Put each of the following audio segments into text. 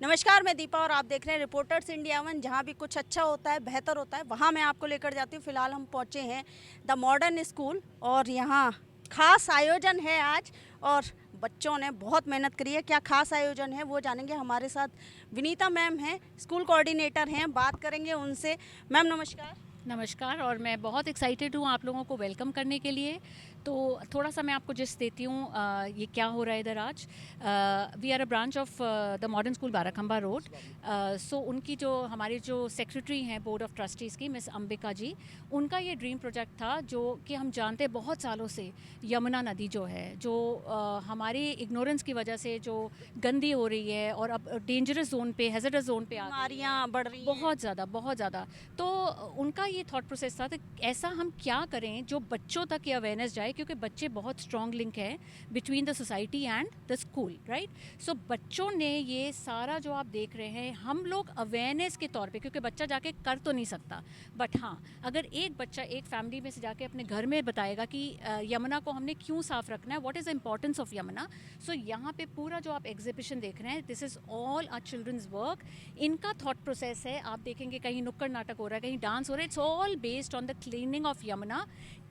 नमस्कार, मैं दीपा और आप देख रहे हैं रिपोर्टर्स इंडिया वन। जहाँ भी कुछ अच्छा होता है, बेहतर होता है, वहाँ मैं आपको लेकर जाती हूँ। फिलहाल हम पहुँचे हैं द मॉडर्न स्कूल और यहाँ खास आयोजन है आज और बच्चों ने बहुत मेहनत करी है। क्या खास आयोजन है वो जानेंगे। हमारे साथ विनीता मैम हैं, स्कूल कोऑर्डिनेटर हैं, बात करेंगे उनसे। मैम नमस्कार। नमस्कार। और मैं बहुत एक्साइटेड हूँ आप लोगों को वेलकम करने के लिए। तो थोड़ा सा मैं आपको जिस देती हूँ ये क्या हो रहा है इधर आज। We are a branch of the Modern School Barakhamba road. So उनकी जो हमारी जो सेक्रेटरी हैं बोर्ड ऑफ ट्रस्टीज़ की मिस अंबिका जी, उनका ये ड्रीम प्रोजेक्ट था जो कि हम जानते हैं बहुत सालों से यमुना नदी जो है जो हमारी इग्नोरेंस की वजह से जो गंदी हो रही है और अब डेंजरस जोन पे हैजर्डस जोन पे आ गई है। बीमारियाँ बढ़ रही हैं। बहुत ज़्यादा बहुत ज़्यादा। तो उनका ये थॉट प्रोसेस था कि ऐसा हम क्या करें जो बच्चों तक ये अवेयरनेस जाए, क्योंकि बच्चे बहुत स्ट्रॉन्ग लिंक है between the society and the school, right. So बच्चों ने ये सारा जो आप देख रहे हैं, हम लोग अवेयरनेस के तौर पे, क्योंकि बच्चा जाके कर तो नहीं सकता, बट हाँ अगर एक बच्चा एक फैमिली में से जाके अपने घर में बताएगा कि यमुना को हमने क्यों साफ रखना है, what is the importance of Yamuna. So यहाँ पे पूरा जो आप एग्जीबिशन देख रहे हैं, this is all our children's work. इनका थॉट प्रोसेस है, आप देखेंगे कहीं नुक्कड़ नाटक हो रहा है, कहीं डांस हो रहा है, it's all based on the cleaning of Yamuna.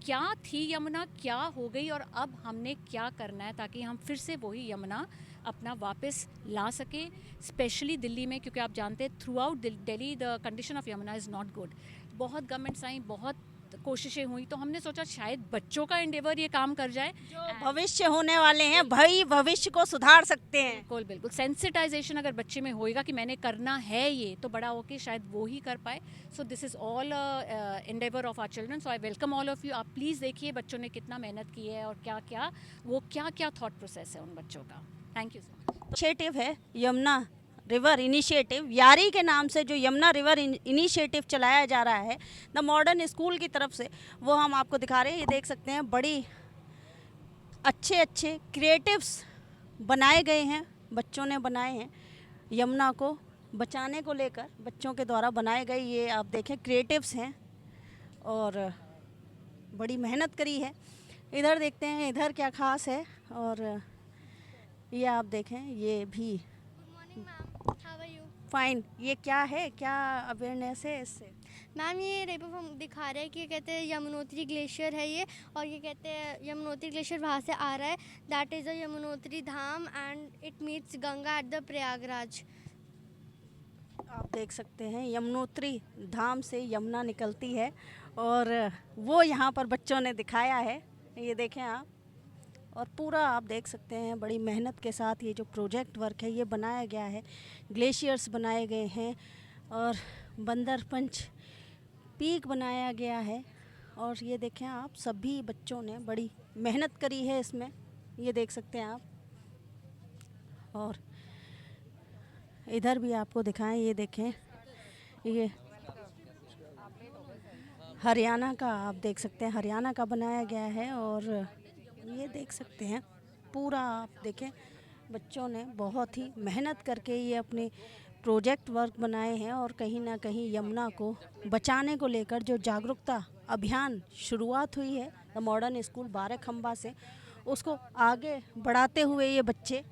क्या थी यमुना, क्या हो गई और अब हमने क्या करना है ताकि हम फिर से वही यमुना अपना वापस ला सके, स्पेशली दिल्ली में, क्योंकि आप जानते हैं through out Delhi the condition of Yamuna is not good. बहुत गवर्नमेंट्स आई, बहुत कोशिशें हुई, तो हमने सोचा शायद बच्चों का एंडेवर ये काम कर जाए। जो भविष्य होने वाले हैं, भाई भविष्य को सुधार सकते हैं। बिल्कुल बिल्कुल, सेंसिटाइजेशन अगर बच्चे में होएगा कि मैंने करना है ये, तो बड़ा होके शायद वो ही कर पाए। So this is all endeavour of our children. So I welcome all of you. आप प्लीज़ देखिए बच्चों ने कितना मेहनत की है और क्या क्या थॉट प्रोसेस है उन बच्चों का। Thank you so much. Initiative है यमुना रिवर इनिशिएटिव, यारी के नाम से जो यमुना रिवर इनिशिएटिव चलाया जा रहा है द मॉडर्न स्कूल की तरफ से, वो हम आपको दिखा रहे हैं। ये देख सकते हैं, बड़ी अच्छे अच्छे क्रिएटिव्स बनाए गए हैं, बच्चों ने बनाए हैं। यमुना को बचाने को लेकर बच्चों के द्वारा बनाए गए ये आप देखें क्रिएटिव्स हैं और बड़ी मेहनत करी है। इधर देखते हैं इधर क्या खास है। और ये आप देखें, ये भी good morning ma'am, how are you? Fine. ये क्या है, क्या अवेयरनेस है इससे? मैम ये रेपो हम दिखा रहे हैं कि कहते हैं यमुनोत्री ग्लेशियर है ये, और ये कहते हैं यमुनोत्री ग्लेशियर वहाँ से आ रहा है। That is a Yamunotri Dham and it meets Ganga at the Prayagraj. आप देख सकते हैं यमुनोत्री धाम से यमुना निकलती है और वो यहाँ पर बच्चों ने दिखाया है। ये देखें आप, और पूरा आप देख सकते हैं बड़ी मेहनत के साथ ये जो प्रोजेक्ट वर्क है ये बनाया गया है। ग्लेशियर्स बनाए गए हैं और बंदर पंच पीक बनाया गया है। और ये देखें आप, सभी बच्चों ने बड़ी मेहनत करी है इसमें, ये देख सकते हैं आप। और इधर भी आपको दिखाएं, ये देखें, ये हरियाणा का आप देख सकते हैं, हरियाणा का बनाया गया है। और ये देख सकते हैं पूरा, आप देखें बच्चों ने बहुत ही मेहनत करके ये अपने प्रोजेक्ट वर्क बनाए हैं। और कहीं ना कहीं यमुना को बचाने को लेकर जो जागरूकता अभियान शुरुआत हुई है द मॉडर्न स्कूल बाराखंबा से, उसको आगे बढ़ाते हुए ये बच्चे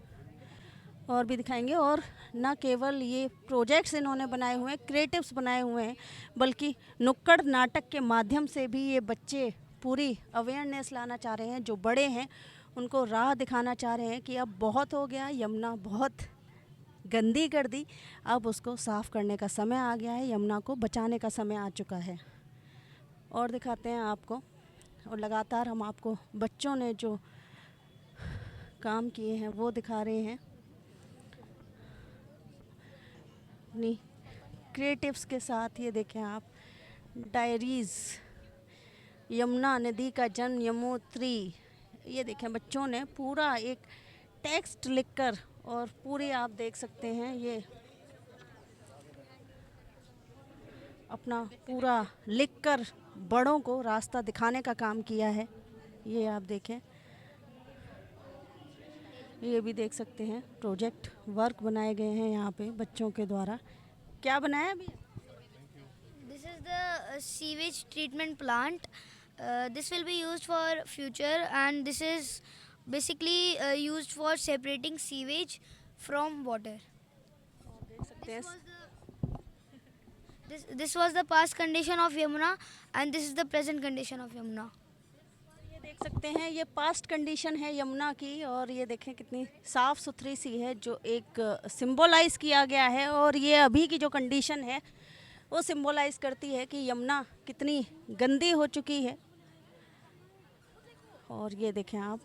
और भी दिखाएंगे। और न केवल ये प्रोजेक्ट्स इन्होंने बनाए हुए हैं, क्रिएटिव्स बनाए हुए हैं, बल्कि नुक्कड़ नाटक के माध्यम से भी ये बच्चे पूरी अवेयरनेस लाना चाह रहे हैं। जो बड़े हैं उनको राह दिखाना चाह रहे हैं कि अब बहुत हो गया, यमुना बहुत गंदी कर दी, अब उसको साफ़ करने का समय आ गया है, यमुना को बचाने का समय आ चुका है। और दिखाते हैं आपको, और लगातार हम आपको बच्चों ने जो काम किए हैं वो दिखा रहे हैं अपनी क्रिएटिव्स के साथ। ये देखें आप, डायरीज़, यमुना नदी का जन्म यमुनोत्री, ये देखें बच्चों ने पूरा एक टेक्स्ट लिखकर, और पूरी आप देख सकते हैं ये अपना पूरा लिखकर बड़ों को रास्ता दिखाने का काम किया है। ये आप देखें, ये भी देख सकते हैं प्रोजेक्ट वर्क बनाए गए हैं यहाँ पे बच्चों के द्वारा। क्या बनाया अभी? This is the sewage treatment plant. This will be used for future, and this is basically used for separating sewage from water. देख सकते हैं This was the past condition of Yamuna and this is the present condition of Yamuna. ये देख सकते हैं, ये past condition है यमुना की, और ये देखें कितनी साफ़ सुथरी सी है, जो एक सिंबलाइज किया गया है। और ये अभी की जो कंडीशन है वो सिंबलाइज करती है कि यमुना कितनी गंदी हो चुकी है। और ये देखें आप,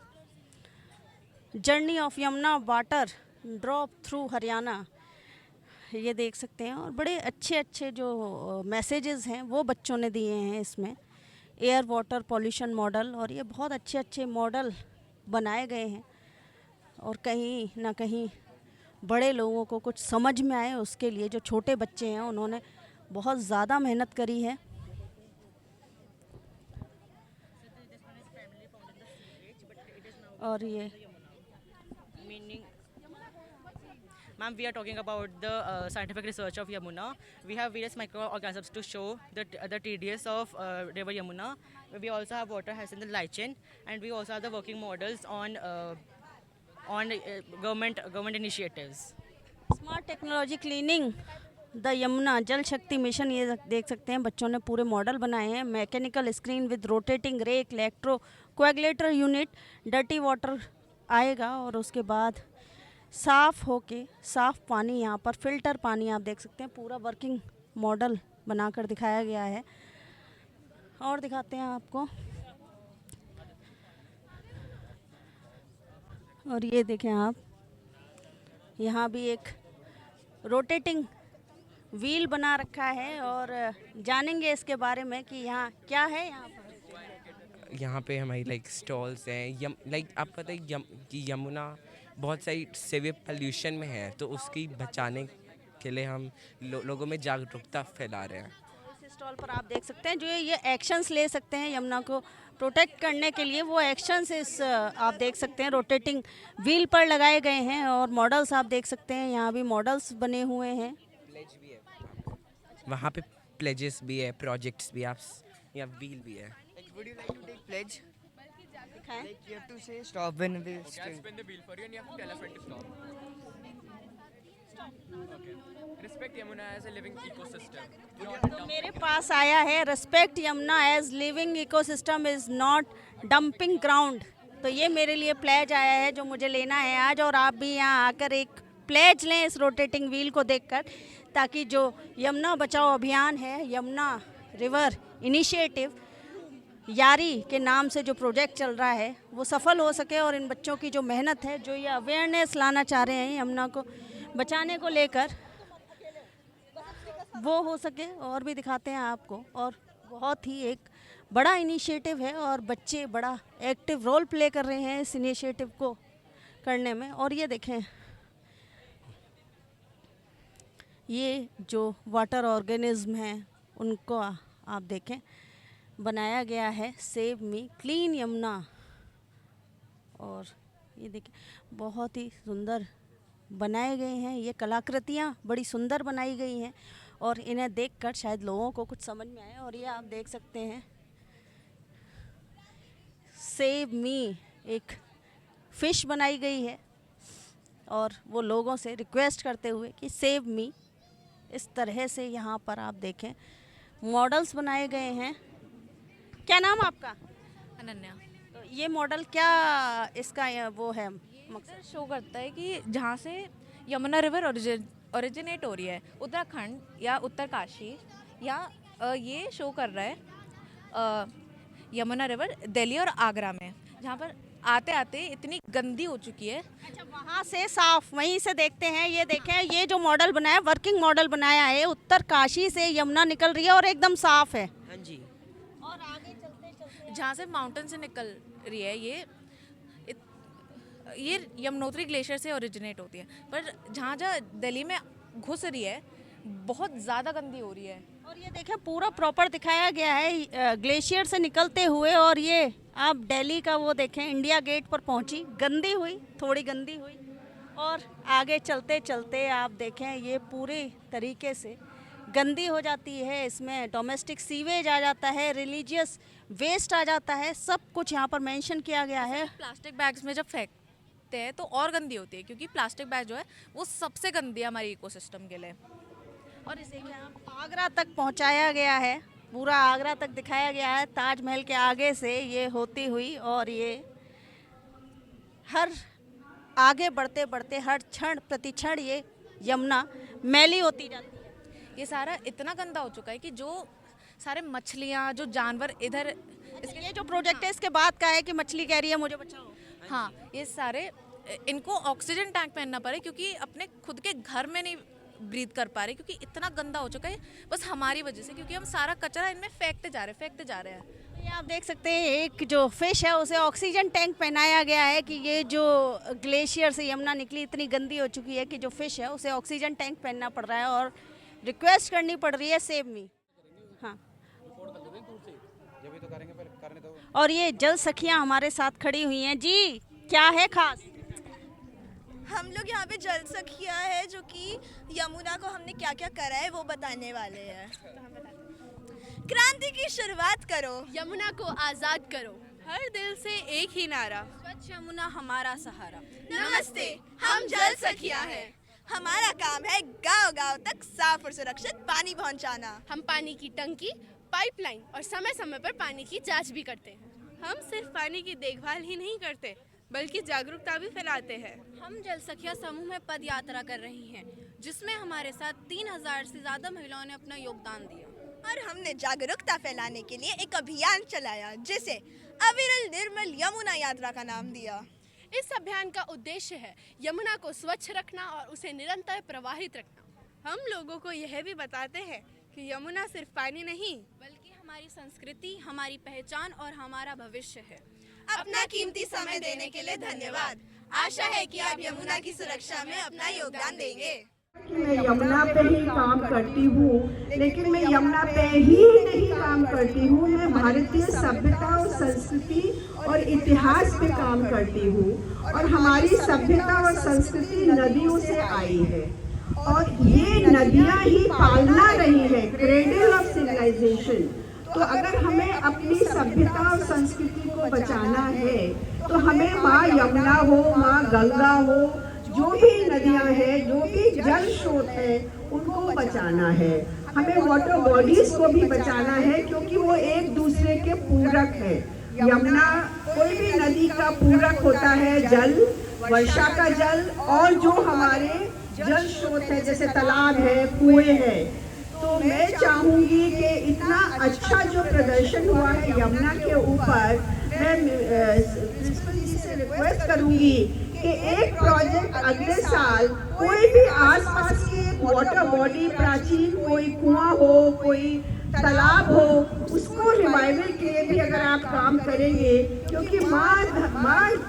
journey of Yamuna water drop through Haryana, ये देख सकते हैं। और बड़े अच्छे अच्छे जो मैसेजेस हैं वो बच्चों ने दिए हैं इसमें, एयर वाटर पॉल्यूशन मॉडल, और ये बहुत अच्छे अच्छे मॉडल बनाए गए हैं। और कहीं ना कहीं बड़े लोगों को कुछ समझ में आए उसके लिए जो छोटे बच्चे हैं उन्होंने बहुत ज़्यादा मेहनत करी है। और ये meaning ma'am, we are talking about the scientific research of Yamuna. We have various microorganisms to show the TDS of river Yamuna. We also have water hyacinth and lichen, and we also have the working models on government initiatives. Smart technology cleaning the Yamuna जल शक्ति mission, ये देख सकते हैं बच्चों ने पूरे model बनाए हैं। Mechanical screen with rotating rake, electro coagulator unit, dirty water आएगा और उसके बाद साफ़ होके साफ़ पानी, यहाँ पर फ़िल्टर पानी आप देख सकते हैं। पूरा वर्किंग मॉडल बनाकर दिखाया गया है। और दिखाते हैं आपको, और ये देखें आप, यहाँ भी एक रोटेटिंग व्हील बना रखा है और जानेंगे इसके बारे में कि यहाँ क्या है। यहाँ पे हमारी लाइक स्टॉल्स हैं। लाइक आप पता है कि यमुना बहुत सारी सीवियर पोल्यूशन में है, तो उसकी बचाने के लिए हम लोगों में जागरूकता फैला रहे हैं। इस स्टॉल पर आप देख सकते हैं जो ये एक्शंस ले सकते हैं यमुना को प्रोटेक्ट करने के लिए, वो एक्शंस इस आप देख सकते हैं रोटेटिंग व्हील पर लगाए गए हैं। और मॉडल्स आप देख सकते हैं, यहाँ भी मॉडल्स बने हुए हैं। वहाँ पे प्लेजेस भी है, प्रोजेक्ट्स भी, आप यहाँ व्हील भी है। Would you like to take pledge? दिखाएं। Like you have to say stop when we Yeah, spin the wheel for you and you have to tell us when to stop. Okay. Respect Yamuna as a living ecosystem. तो मेरे पास आया है, respect Yamuna as living ecosystem is not dumping ground. तो ये मेरे लिए pledge आया है जो मुझे लेना है आज, और आप भी यहाँ आकर एक प्लेज लें इस रोटेटिंग व्हील को देखकर, ताकि जो यमुना बचाओ अभियान है, यमुना रिवर इनिशिएटिव यारी के नाम से जो प्रोजेक्ट चल रहा है वो सफल हो सके, और इन बच्चों की जो मेहनत है, जो ये अवेयरनेस लाना चाह रहे हैं यमुना को बचाने को लेकर, वो हो सके। और भी दिखाते हैं आपको, और बहुत ही एक बड़ा इनिशिएटिव है और बच्चे बड़ा एक्टिव रोल प्ले कर रहे हैं इस इनिशिएटिव को करने में। और ये देखें, ये जो वाटर ऑर्गेनिज्म हैं उनको आप देखें, बनाया गया है सेव मी क्लीन यमुना। और ये देखिए बहुत ही सुंदर बनाए गए हैं, ये कलाकृतियाँ बड़ी सुंदर बनाई गई हैं और इन्हें देखकर शायद लोगों को कुछ समझ में आए। और ये आप देख सकते हैं सेव मी, एक फ़िश बनाई गई है और वो लोगों से रिक्वेस्ट करते हुए कि सेव मी, इस तरह से यहाँ पर आप देखें मॉडल्स बनाए गए हैं। क्या नाम आपका? अनन्या। तो ये मॉडल क्या इसका वो है मकसद? शो करता है कि जहाँ से यमुना रिवर ओरिजिनेट हो रही है, उत्तराखंड या उत्तरकाशी, या ये शो कर रहा है यमुना रिवर दिल्ली और आगरा में, जहाँ पर आते आते इतनी गंदी हो चुकी है। अच्छा, वहाँ से साफ, वहीं से देखते हैं। ये देखें, ये जो मॉडल बनाया, वर्किंग मॉडल बनाया है, उत्तरकाशी से यमुना निकल रही है और एकदम साफ है। हाँ जी। और आगे चलते चलते जहाँ से माउंटेन से निकल रही है, ये यमुनोत्री ग्लेशियर से ओरिजिनेट होती है, पर जहाँ जहाँ दिल्ली में घुस रही है बहुत ज़्यादा गंदी हो रही है। और ये देखें पूरा प्रॉपर दिखाया गया है ग्लेशियर से निकलते हुए, और ये आप दिल्ली का वो देखें, इंडिया गेट पर पहुंची, गंदी हुई, थोड़ी गंदी हुई, और आगे चलते चलते आप देखें ये पूरी तरीके से गंदी हो जाती है। इसमें डोमेस्टिक सीवेज आ जाता है, रिलीजियस वेस्ट आ जाता है, सब कुछ यहाँ पर मेंशन किया गया है। प्लास्टिक बैग्स में जब फेंकते फेंकते हैं तो और गंदी होती है, क्योंकि प्लास्टिक बैग जो है वो सबसे गंदी है हमारे इकोसिस्टम के लिए। और इसे क्या आगरा तक पहुंचाया गया है, पूरा आगरा तक दिखाया गया है ताजमहल के आगे से ये होती हुई, और ये हर आगे बढ़ते बढ़ते हर क्षण प्रतिक्षण ये यमुना मैली होती जाती है। ये सारा इतना गंदा हो चुका है कि जो सारे मछलियाँ, जो जानवर इधर ये जो प्रोजेक्ट है इसके बाद का है कि मछली कह रही है मुझे बचाओ। हाँ, ये सारे इनको ऑक्सीजन टैंक पहनना पड़े, क्योंकि अपने खुद के घर में नहीं ब्रीथ कर पा रहे, क्योंकि इतना गंदा हो चुका है बस हमारी वजह से, क्योंकि हम सारा कचरा इनमें फेंकते जा रहे हैं। ये आप देख सकते हैं एक जो फिश है उसे ऑक्सीजन टैंक पहनाया गया है कि ये जो ग्लेशियर से यमुना निकली इतनी गंदी हो चुकी है कि जो फिश है उसे ऑक्सीजन टैंक पहनना पड़ रहा है और रिक्वेस्ट करनी पड़ रही है सेव मी। हाँ, और ये जल सखियाँ हमारे साथ खड़ी हुई हैं। जी क्या है खास? हम लोग यहाँ पे जल सखिया है जो कि यमुना को हमने क्या क्या करा है वो बताने वाले हैं। क्रांति की शुरुआत करो, यमुना को आजाद करो, हर दिल से एक ही नारा, स्वच्छ यमुना हमारा सहारा। नमस्ते, हम जल सखिया हैं। हमारा काम है गांव-गांव तक साफ और सुरक्षित पानी पहुंचाना। हम पानी की टंकी, पाइपलाइन और समय समय पर पानी की जांच भी करते हैं। हम सिर्फ पानी की देखभाल ही नहीं करते बल्कि जागरूकता भी फैलाते हैं। हम जल सखिया समूह में पद यात्रा कर रही हैं, जिसमें हमारे साथ 3000 से ज्यादा महिलाओं ने अपना योगदान दिया। और हमने जागरूकता फैलाने के लिए एक अभियान चलाया जिसे अविरल निर्मल यमुना यात्रा का नाम दिया। इस अभियान का उद्देश्य है यमुना को स्वच्छ रखना और उसे निरंतर प्रवाहित रखना। हम लोगों को यह भी बताते हैं कि यमुना सिर्फ पानी नहीं बल्कि हमारी संस्कृति, हमारी पहचान और हमारा भविष्य है। अपना कीमती समय देने के लिए धन्यवाद। आशा है कि आप यमुना की सुरक्षा में अपना योगदान देंगे। मैं यमुना पे ही काम करती हूँ, लेकिन मैं यमुना पे ही नहीं काम करती हूँ, मैं भारतीय सभ्यता और संस्कृति और इतिहास पे काम करती हूँ। और हमारी सभ्यता और संस्कृति नदियों से आई है और ये नदियाँ ही पालना रही है, क्रेडल ऑफ सिविलाइजेशन। तो अगर हमें अपनी सभ्यता और संस्कृति को बचाना है तो हमें माँ यमुना हो, माँ गंगा हो, जो भी नदियाँ हैं, जो भी जल स्रोत है, उनको बचाना है। हमें वाटर बॉडीज को भी बचाना है क्योंकि वो एक दूसरे के पूरक है। यमुना कोई भी नदी का पूरक होता है, जल, वर्षा का जल और जो हमारे जल स्रोत है जैसे तालाब है, कुएं हैं। तो मैं चाहूँगी कि इतना अच्छा जो प्रदर्शन हुआ है यमुना के ऊपर, मैं प्रिंसिपल जी से रिक्वेस्ट करूँगी कि एक प्रोजेक्ट अगले साल कोई भी आसपास की वाटर बॉडी, प्राचीन कोई कुआं हो, कोई तालाब हो, उसको रिवाइवल के लिए भी अगर आप काम करेंगे, क्योंकि माँ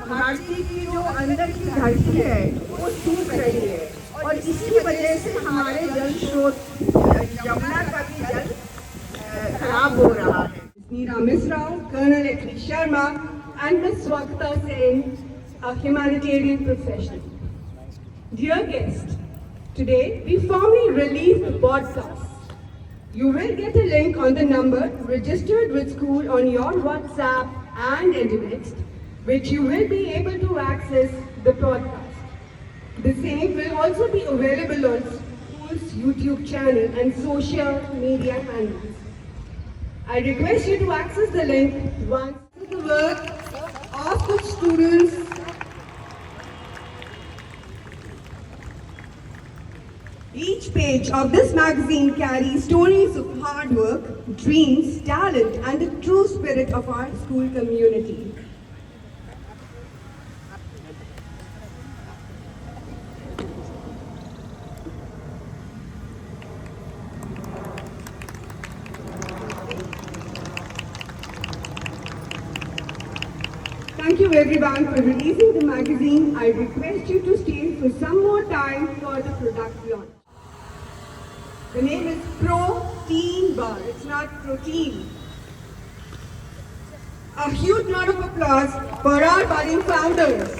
भारती की जो अंदर की धरती है वो सूख रही है और इसकी वजह से हमारे जल स्रोत यमुना का भी जल खराब हो रहा है। Neera Misra, Colonel Ekri Sharma and Ms. Swakta Sen, a humanitarian professional. Dear guests, today we formally release the podcast. You will get a link on the number registered with school on your WhatsApp and internet, which you will be able to access the podcast. The same will also be available on school's YouTube channel and social media handles. I request you to access the link once. The work of the students Each page of this magazine carries stories of hard work, dreams, talent, and the true spirit of our school community. Thank you everyone for releasing the magazine. I request you to stay for some more time for the product launch. The name is Protein Bar. It's not protein. A huge round of applause for our budding founders.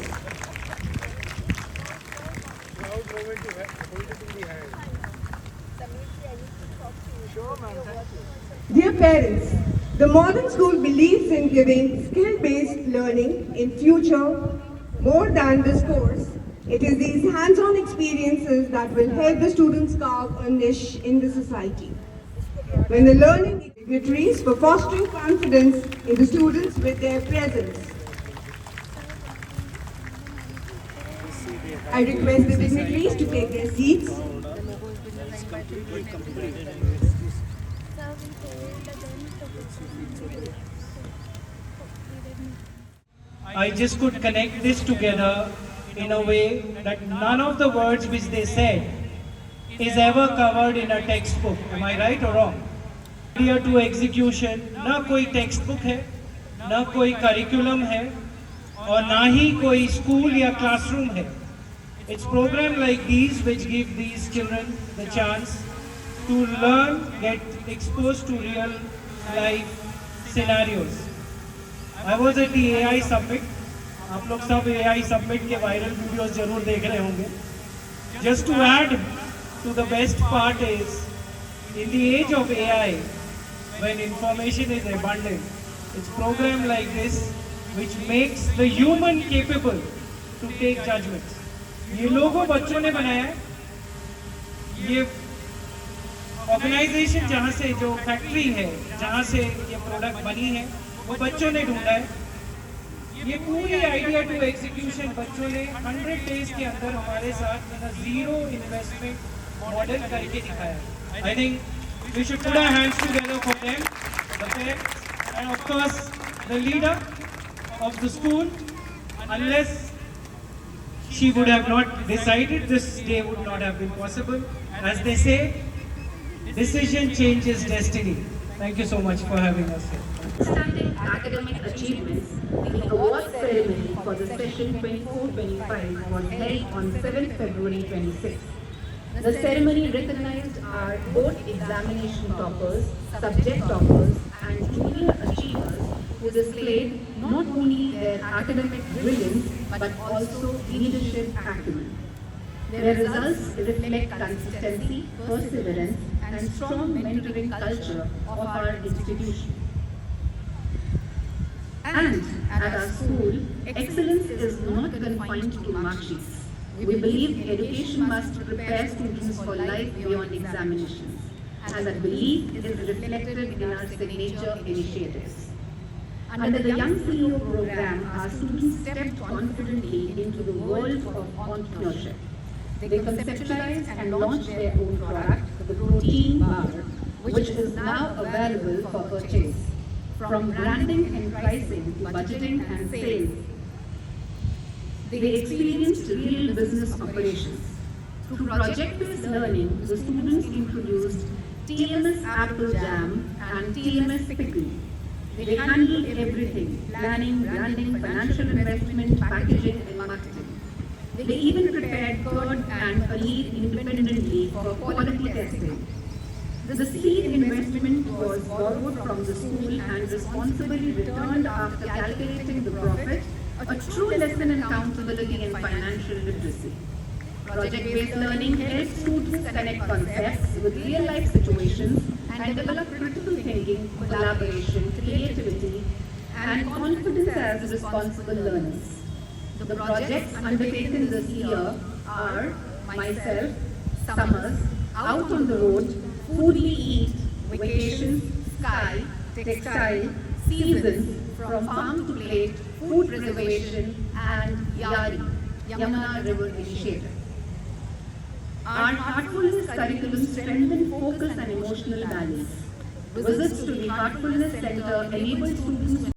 Dear parents, the modern school believes in giving skill-based learning in future more than this course, it is these hands-on experiences that will help the students carve a niche in the society. When the learning dignitaries for fostering confidence in the students with their presence. I request the dignitaries to take their seats. I just could connect this together in a way that none of the words which they said is ever covered in a textbook. Am I right or wrong? Idea to execution, ना कोई textbook है, ना कोई curriculum है, और ना ही कोई school या classroom है. It's programs like these which give these children the chance to learn, get exposed to real life scenarios. I was at the AI Summit. आप लोग सब AI Summit के viral videos जरूर देख रहे होंगे. Just to add to the best part is, in the age of AI, when information is abundant, it's program like this which makes the human capable to take judgments. ये लोगो बच्चों ने बनाया है. ये ऑर्गेनाइजेशन जहाँ से जो फैक्ट्री है जहाँ से ये प्रोडक्ट बनी है वो बच्चों ने ढूंढा है. ये पूरी आइडिया टू एग्जीक्यूशन बच्चों ने 100 डेज के अंदर हमारे साथ जीरो इन्वेस्टमेंट मॉडल करके दिखाया. I think we should put our hands together for them, the parents and of course the leader of the school. Unless she would have not decided, this day would not have been possible. As they say, decision changes destiny. Thank you so much for having us here. Outstanding academic achievements, the award ceremony for the session 24-25 was held on 7th February 26. The ceremony recognized our board examination toppers, subject toppers, and junior achievers who displayed not only their academic brilliance but also leadership acumen. Their results reflect consistency, perseverance, and strong mentoring culture of our institution. And at our school, excellence is not confined to mark sheets. We believe education must prepare students for life beyond examinations, and that belief is reflected in our signature initiatives. Under the Young CEO program, our students stepped confidently into the world of entrepreneurship. They conceptualized and launched their own product, the Protein Bar, which is now available for purchase. From branding and pricing to budgeting and sales, they experienced real business operations. Through project-based learning, the students introduced TMS Apple Jam and TMS Pickle. They handled everything: planning, branding, financial investment, packaging, and marketing. They even prepared curd and paneer independently for quality testing. The seed investment was borrowed from the school and responsibly returned after calculating the profit, a true lesson in accountability and financial literacy. Project-based learning helps students connect concepts with real-life situations and develop critical thinking, collaboration, creativity, and confidence as responsible learners. The projects undertaken this year are myself, Summers, Out on the Road, Food We Eat, Vacations, Sky, Textile, Seasons, From Farm to Plate, Food Preservation, and YARI, Yamuna River Initiative. Our Heartfulness curriculum strengthens focus and emotional balance. Visits to the Heartfulness Center enable students